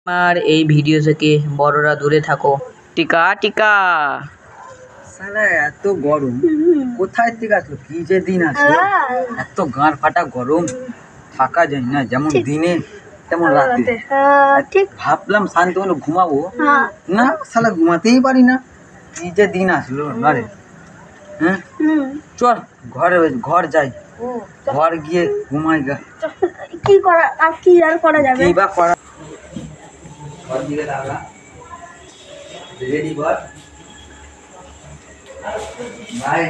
আর এই ভিডিও থেকে বড়রা দূরে থাকো। টিকা টিকা। সালা এত গরম কোথায় থেকে আসলো? কি যে দিন আসলো, এত গাঁড় ফাটা গরম, থাকা যায় না। যেমন দিনে তেমন রাতে। ঠিক ভাবলাম শান্তি হলো ঘুমাবো, না সালা ঘুমাতেই পারি না। কি যে দিন আসলো না রে। হ্যাঁ চল ঘর যাই, ঘর গিয়ে ঘুমাই গা। কি করা আর কি আর করা যাবে? কি বা করা, ঘর দিকে লাগা রেডি কর ভাই।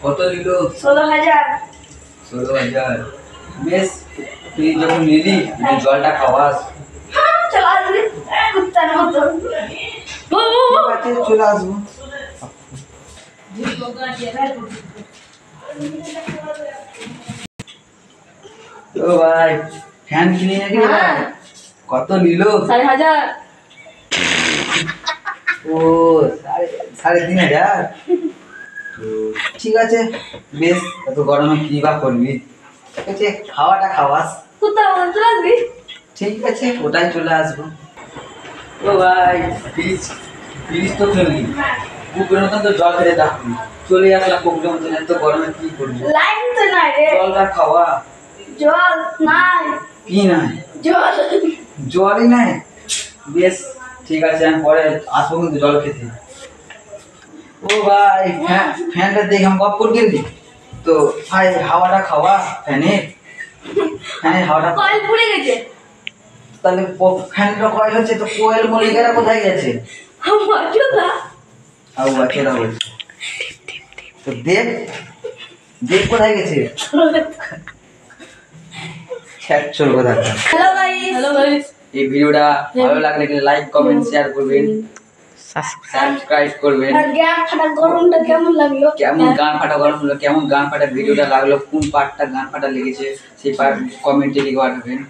কত নিল? 16,000। 16,000। বেশ, তুই যখন নিলি জলটা খাওয়াস। চল আসবি কুত্তার মতো। ঠিক আছে চলে আসবো। ও ভাই ফ্যান কিনে নাকি ভাই? কত নিল? 4,500। ও 3,500। ঠিক আছে বেশ, এত গরমে কি বা করবি, ঠিক আছে খাওয়াটা খাওয়াস। কুত্তার মতো চলে আসবি। ঠিক আছে ওটাই চলে আসবো। ও ভাই প্লিজ তো চলবি, কুকুরের মতন তো জল খেতে থাকবি। চলে আসলাম কুকুরের মতন, এত গরমে কি করবি? লাইন তো নাই রে। জলটা খাওয়া। জল নাই। কি নাই? জল জলই নাই। বেশ ঠিক আছে, আমি পরে আসবো কিন্তু জল খেতে। ও ভাই ফ্যানটা দেখে আমি অফ করে দিলি তো ভাই, হাওয়াটা খাওয়া ফ্যানের হাওয়াটা। কয়েল পুড়ে গেছে। তাহলে ফ্যানটা কয়েল হচ্ছে তো কোয়েল মলিকারা কোথায় গেছে? আমার জুতা। আউ বাচ্চারা বলছে তো দেব কোথায় গেছে? চল কথা। Hello guys. এই ভিডিওটা ভালো লাগলে লাইক কমেন্ট শেয়ার করবেন, সাবস্ক্রাইব করবেন। আর গান ফাটা গরমটা কেমন লাগলো? কেমন গান ফাটা গরম হলো, কেমন গান ফাটা ভিডিওটা লাগলো, কোন পার্টটা গান ফাটা লেগেছে সেই পার্ট কমেন্টে লিখে পাঠাবেন।